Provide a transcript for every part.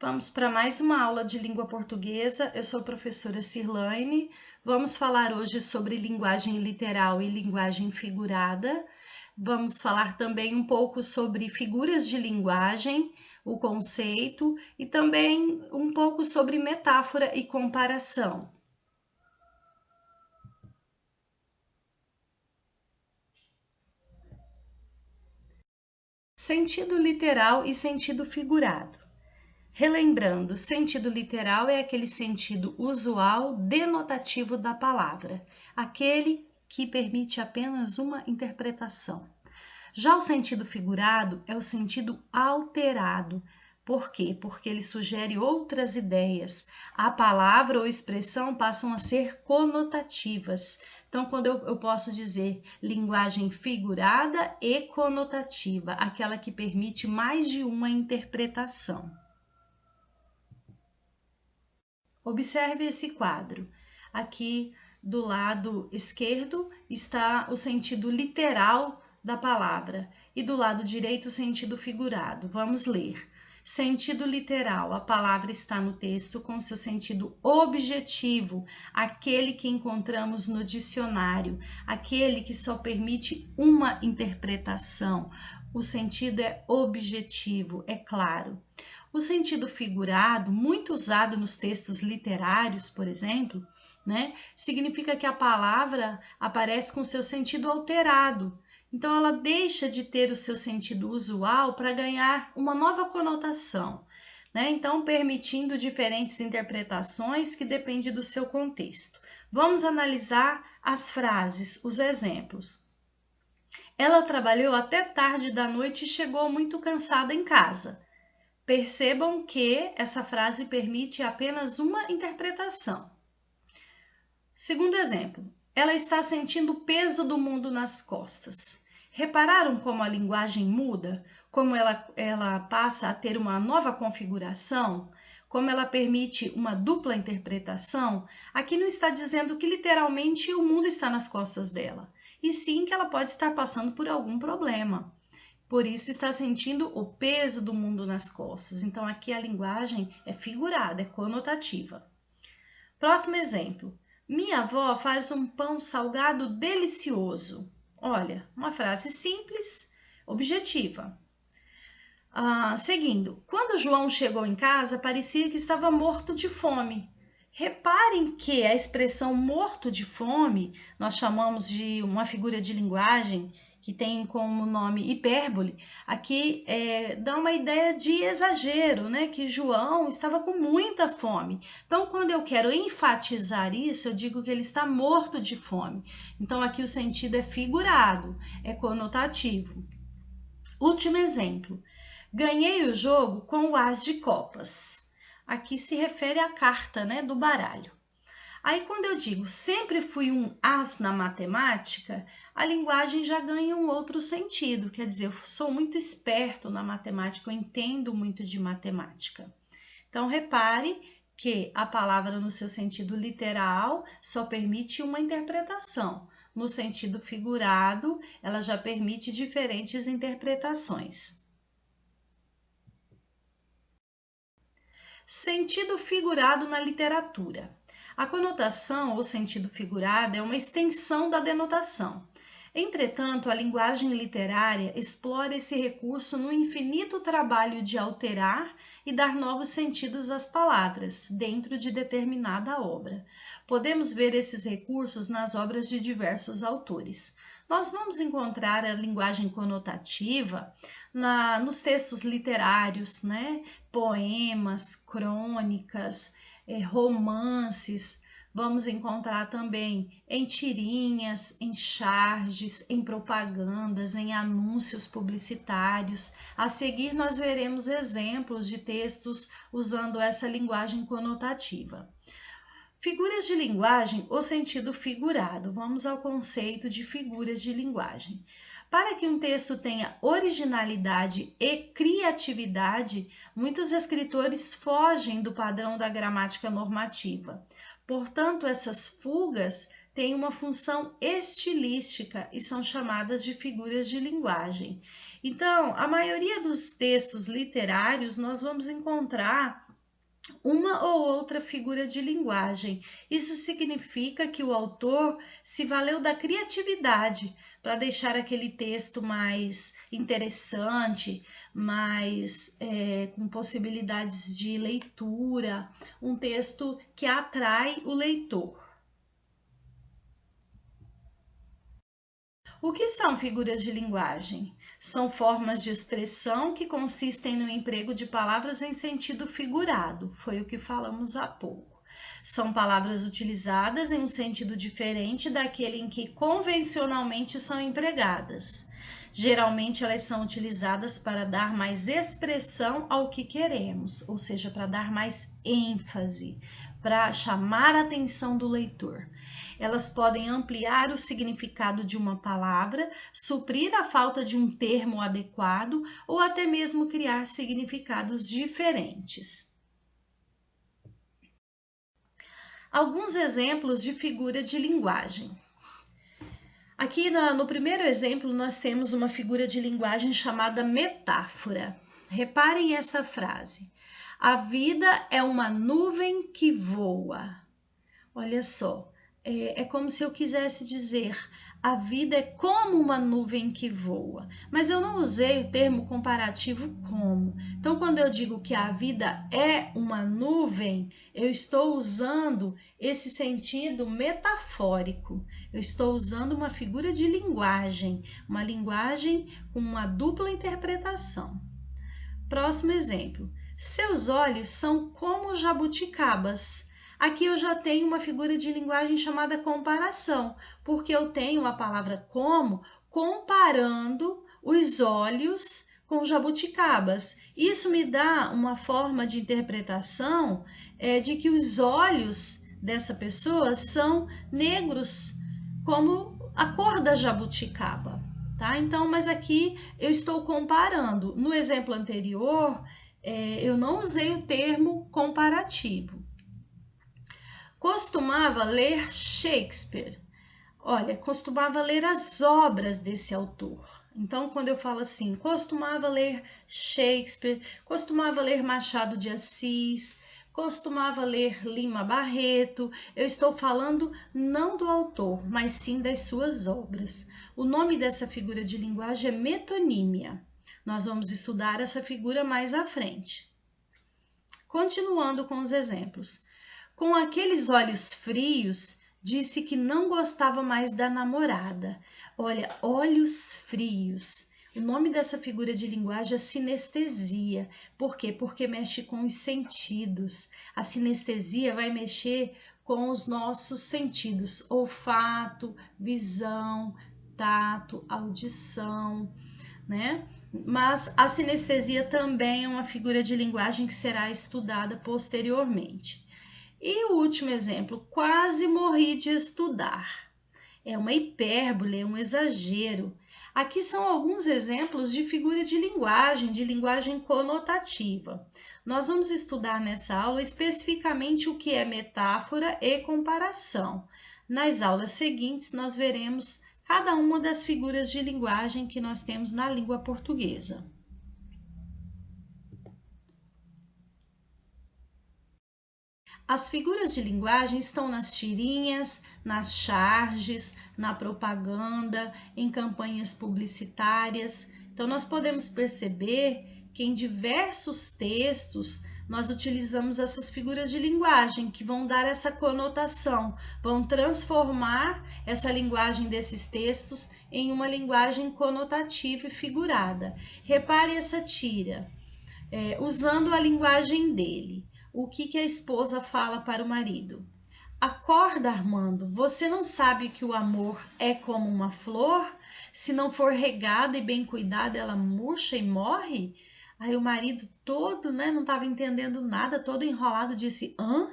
Vamos para mais uma aula de língua portuguesa. Eu sou a professora Cirlaine. Vamos falar hoje sobre linguagem literal e linguagem figurada. Vamos falar também um pouco sobre figuras de linguagem, o conceito, e também um pouco sobre metáfora e comparação. Sentido literal e sentido figurado. Relembrando, sentido literal é aquele sentido usual denotativo da palavra, aquele que permite apenas uma interpretação. Já o sentido figurado é o sentido alterado. Por quê? Porque ele sugere outras ideias. A palavra ou expressão passam a ser conotativas. Então, quando eu posso dizer linguagem figurada e conotativa, aquela que permite mais de uma interpretação. Observe esse quadro. Aqui do lado esquerdo está o sentido literal da palavra e do lado direito o sentido figurado. Vamos ler. Sentido literal, a palavra está no texto com seu sentido objetivo, aquele que encontramos no dicionário, aquele que só permite uma interpretação. O sentido é objetivo, é claro. O sentido figurado, muito usado nos textos literários, por exemplo, significa que a palavra aparece com seu sentido alterado. Então, ela deixa de ter o seu sentido usual para ganhar uma nova conotação, então permitindo diferentes interpretações que dependem do seu contexto. Vamos analisar as frases, os exemplos. Ela trabalhou até tarde da noite e chegou muito cansada em casa. Percebam que essa frase permite apenas uma interpretação. Segundo exemplo, ela está sentindo o peso do mundo nas costas. Repararam como a linguagem muda? Como ela passa a ter uma nova configuração? Como ela permite uma dupla interpretação? Aqui não está dizendo que literalmente o mundo está nas costas dela, e sim que ela pode estar passando por algum problema. Por isso está sentindo o peso do mundo nas costas. Então aqui a linguagem é figurada, é conotativa. Próximo exemplo. Minha avó faz um pão salgado delicioso. Olha, uma frase simples, objetiva. Seguindo, quando João chegou em casa, parecia que estava morto de fome. Reparem que a expressão morto de fome, nós chamamos de uma figura de linguagem que tem como nome hipérbole, aqui dá uma ideia de exagero, que João estava com muita fome. Então, quando eu quero enfatizar isso, eu digo que ele está morto de fome. Então, aqui o sentido é figurado, é conotativo. Último exemplo. Ganhei o jogo com o as de copas. Aqui se refere à carta, do baralho. Aí, quando eu digo sempre fui um as na matemática, a linguagem já ganha um outro sentido. Quer dizer, eu sou muito esperto na matemática, eu entendo muito de matemática. Então, repare que a palavra no seu sentido literal só permite uma interpretação. No sentido figurado, ela já permite diferentes interpretações. Sentido figurado na literatura. A conotação ou sentido figurado é uma extensão da denotação. Entretanto, a linguagem literária explora esse recurso no infinito trabalho de alterar e dar novos sentidos às palavras, dentro de determinada obra. Podemos ver esses recursos nas obras de diversos autores. Nós vamos encontrar a linguagem conotativa nos textos literários, poemas, crônicas, romances. Vamos encontrar também em tirinhas, em charges, em propagandas, em anúncios publicitários. A seguir, nós veremos exemplos de textos usando essa linguagem conotativa. Figuras de linguagem ou sentido figurado. Vamos ao conceito de figuras de linguagem. Para que um texto tenha originalidade e criatividade, muitos escritores fogem do padrão da gramática normativa. Portanto, essas fugas têm uma função estilística e são chamadas de figuras de linguagem. Então, a maioria dos textos literários nós vamos encontrar uma ou outra figura de linguagem. Isso significa que o autor se valeu da criatividade para deixar aquele texto mais interessante, mais com possibilidades de leitura, um texto que atrai o leitor. O que são figuras de linguagem? São formas de expressão que consistem no emprego de palavras em sentido figurado, foi o que falamos há pouco. São palavras utilizadas em um sentido diferente daquele em que convencionalmente são empregadas. Geralmente elas são utilizadas para dar mais expressão ao que queremos, ou seja, para dar mais ênfase, para chamar a atenção do leitor. Elas podem ampliar o significado de uma palavra, suprir a falta de um termo adequado ou até mesmo criar significados diferentes. Alguns exemplos de figura de linguagem. Aqui no primeiro exemplo nós temos uma figura de linguagem chamada metáfora. Reparem essa frase. A vida é uma nuvem que voa. Olha só, é como se eu quisesse dizer, a vida é como uma nuvem que voa, mas eu não usei o termo comparativo como. Então, quando eu digo que a vida é uma nuvem, eu estou usando esse sentido metafórico. Eu estou usando uma figura de linguagem, uma linguagem com uma dupla interpretação. Próximo exemplo. Seus olhos são como jabuticabas. Aqui eu já tenho uma figura de linguagem chamada comparação, porque eu tenho a palavra como comparando os olhos com jabuticabas. Isso me dá uma forma de interpretação de que os olhos dessa pessoa são negros, como a cor da jabuticaba. Tá? Então, mas aqui eu estou comparando. No exemplo anterior, eu não usei o termo comparativo. Costumava ler Shakespeare. Olha, costumava ler as obras desse autor. Então, quando eu falo assim, costumava ler Shakespeare, costumava ler Machado de Assis, costumava ler Lima Barreto, eu estou falando não do autor, mas sim das suas obras. O nome dessa figura de linguagem é metonímia. Nós vamos estudar essa figura mais à frente. Continuando com os exemplos. Com aqueles olhos frios, disse que não gostava mais da namorada. Olha, olhos frios. O nome dessa figura de linguagem é sinestesia. Por quê? Porque mexe com os sentidos. A sinestesia vai mexer com os nossos sentidos: olfato, visão, tato, audição, né? Mas a sinestesia também é uma figura de linguagem que será estudada posteriormente. E o último exemplo, quase morri de estudar. É uma hipérbole, é um exagero. Aqui são alguns exemplos de figura de linguagem conotativa. Nós vamos estudar nessa aula especificamente o que é metáfora e comparação. Nas aulas seguintes, nós veremos cada uma das figuras de linguagem que nós temos na língua portuguesa. As figuras de linguagem estão nas tirinhas, nas charges, na propaganda, em campanhas publicitárias. Então, nós podemos perceber que em diversos textos nós utilizamos essas figuras de linguagem que vão dar essa conotação, vão transformar essa linguagem desses textos em uma linguagem conotativa e figurada. Repare essa tira, usando a linguagem dele. O que a esposa fala para o marido? Acorda, Armando, você não sabe que o amor é como uma flor? Se não for regada e bem cuidada, ela murcha e morre? Aí o marido todo, não estava entendendo nada, todo enrolado, disse, hã?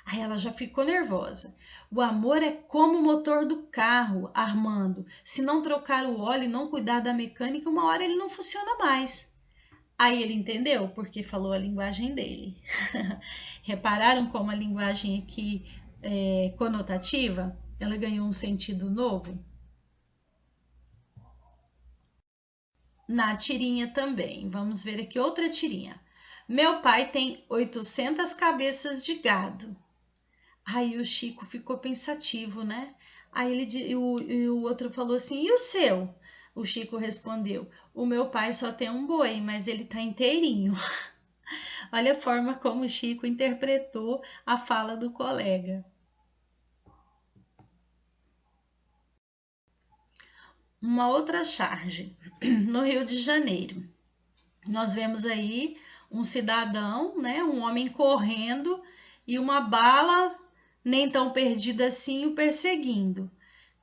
Aí ela já ficou nervosa. O amor é como o motor do carro, Armando. Se não trocar o óleo e não cuidar da mecânica, uma hora ele não funciona mais. Aí ele entendeu, porque falou a linguagem dele. Repararam como a linguagem aqui conotativa, ela ganhou um sentido novo? Na tirinha também. Vamos ver aqui outra tirinha. Meu pai tem 800 cabeças de gado. Aí o Chico ficou pensativo, né? Aí o outro falou assim: e o seu? O Chico respondeu: o meu pai só tem um boi, mas ele tá inteirinho. Olha a forma como o Chico interpretou a fala do colega. Uma outra charge, no Rio de Janeiro. Nós vemos aí um cidadão, né, um homem correndo e uma bala nem tão perdida assim o perseguindo.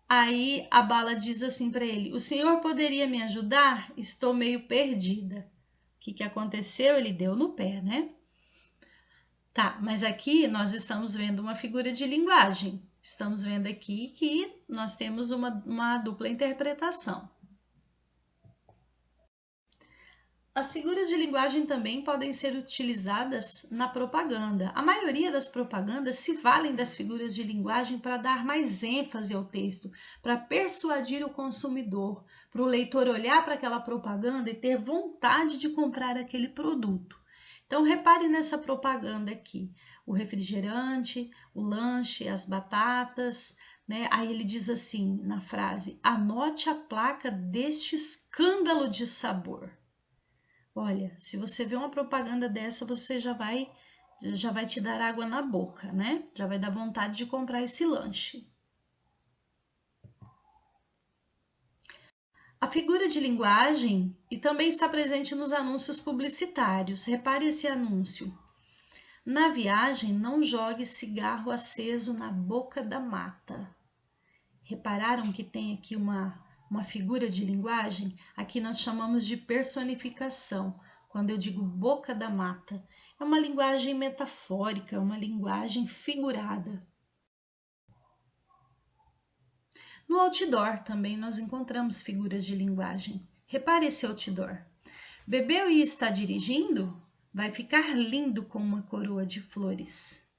Aí a bala diz assim para ele: o senhor poderia me ajudar? Estou meio perdida. O que aconteceu? Ele deu no pé, né? Tá, mas aqui nós estamos vendo uma figura de linguagem. Estamos vendo aqui que nós temos uma dupla interpretação. As figuras de linguagem também podem ser utilizadas na propaganda. A maioria das propagandas se valem das figuras de linguagem para dar mais ênfase ao texto, para persuadir o consumidor, para o leitor olhar para aquela propaganda e ter vontade de comprar aquele produto. Então, repare nessa propaganda aqui: o refrigerante, o lanche, as batatas, né? Aí ele diz assim na frase: anote a placa deste escândalo de sabor. Olha, se você vê uma propaganda dessa, você já vai te dar água na boca, né? Já vai dar vontade de comprar esse lanche. A figura de linguagem e também está presente nos anúncios publicitários. Repare esse anúncio: na viagem, não jogue cigarro aceso na boca da mata. Repararam que tem aqui uma figura de linguagem? Aqui nós chamamos de personificação. Quando eu digo boca da mata, é uma linguagem metafórica, uma linguagem figurada. No outdoor também nós encontramos figuras de linguagem. Repare esse outdoor: bebeu e está dirigindo? Vai ficar lindo com uma coroa de flores.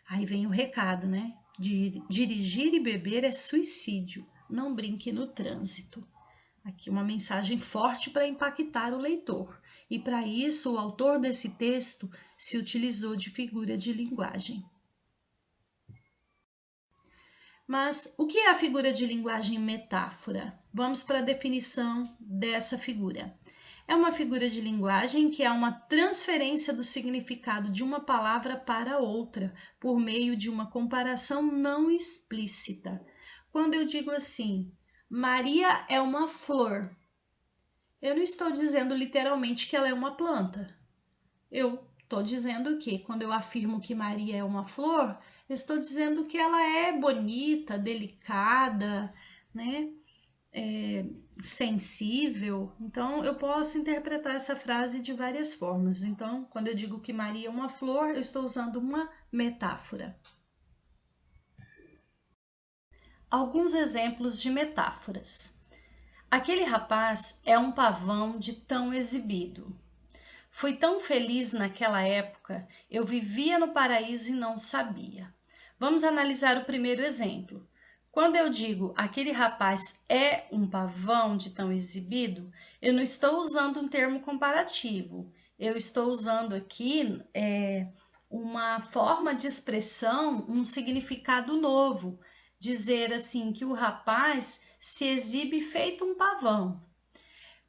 Aí vem o recado, né? Dirigir e beber é suicídio. Não brinque no trânsito. Aqui uma mensagem forte para impactar o leitor. E para isso o autor desse texto se utilizou de figura de linguagem. Mas o que é a figura de linguagem metáfora? Vamos para a definição dessa figura. É uma figura de linguagem que é uma transferência do significado de uma palavra para outra, por meio de uma comparação não explícita. Quando eu digo assim, Maria é uma flor, eu não estou dizendo literalmente que ela é uma planta. Eu estou dizendo que, quando eu afirmo que Maria é uma flor, eu estou dizendo que ela é bonita, delicada, né? Sensível. Então, eu posso interpretar essa frase de várias formas. Então, quando eu digo que Maria é uma flor, eu estou usando uma metáfora. Alguns exemplos de metáforas. Aquele rapaz é um pavão de tão exibido. Fui tão feliz naquela época, eu vivia no paraíso e não sabia. Vamos analisar o primeiro exemplo. Quando eu digo aquele rapaz é um pavão de tão exibido, eu não estou usando um termo comparativo. Eu estou usando aqui uma forma de expressão, um significado novo. Dizer assim que o rapaz se exibe feito um pavão.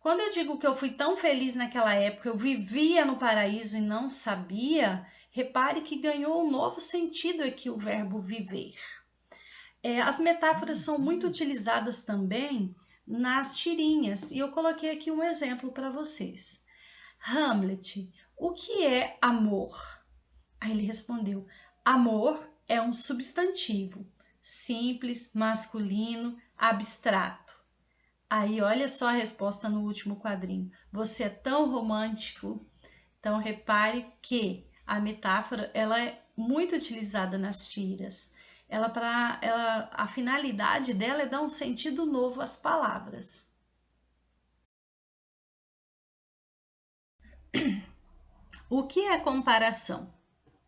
Quando eu digo que eu fui tão feliz naquela época, eu vivia no paraíso e não sabia, repare que ganhou um novo sentido aqui o verbo viver. As metáforas são muito utilizadas também nas tirinhas, e eu coloquei aqui um exemplo para vocês. Hamlet, o que é amor? Aí ele respondeu: amor é um substantivo, simples, masculino, abstrato. Aí olha só a resposta no último quadrinho. Você é tão romântico. Então repare que a metáfora ela é muito utilizada nas tiras. A finalidade dela é dar um sentido novo às palavras. O que é comparação?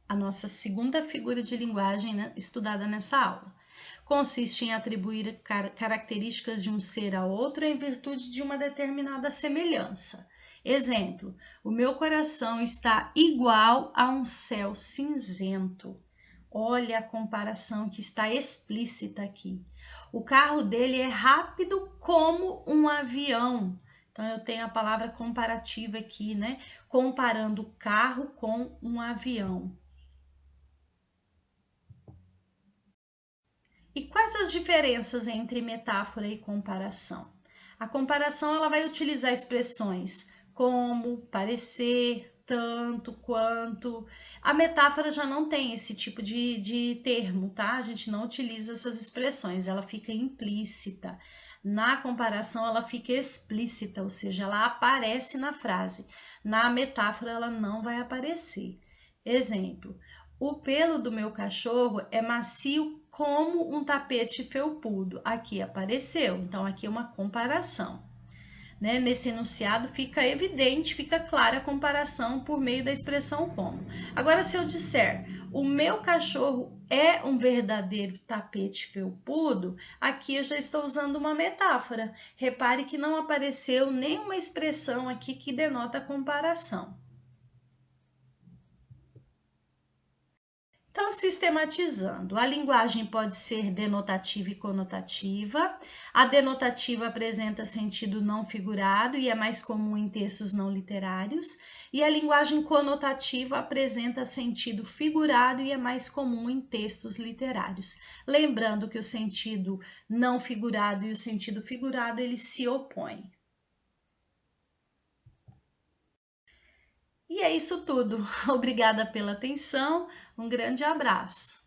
A nossa segunda figura de linguagem, né, estudada nessa aula. Consiste em atribuir características de um ser a outro em virtude de uma determinada semelhança. Exemplo, o meu coração está igual a um céu cinzento. Olha a comparação que está explícita aqui. O carro dele é rápido como um avião. Então, eu tenho a palavra comparativa aqui, né? Comparando o carro com um avião. E quais as diferenças entre metáfora e comparação? A comparação ela vai utilizar expressões como, parecer, tanto, quanto. A metáfora já não tem esse tipo de termo, tá? A gente não utiliza essas expressões, ela fica implícita. Na comparação, ela fica explícita, ou seja, ela aparece na frase. Na metáfora, ela não vai aparecer. Exemplo: o pelo do meu cachorro é macio como um tapete felpudo. Aqui apareceu, então aqui é uma comparação. Né? Nesse enunciado fica evidente, fica clara a comparação por meio da expressão como. Agora, se eu disser o meu cachorro é um verdadeiro tapete felpudo, aqui eu já estou usando uma metáfora. Repare que não apareceu nenhuma expressão aqui que denota comparação. Então, sistematizando, a linguagem pode ser denotativa e conotativa. A denotativa apresenta sentido não figurado e é mais comum em textos não literários. E a linguagem conotativa apresenta sentido figurado e é mais comum em textos literários. Lembrando que o sentido não figurado e o sentido figurado, eles se opõem. E é isso tudo. Obrigada pela atenção. Um grande abraço.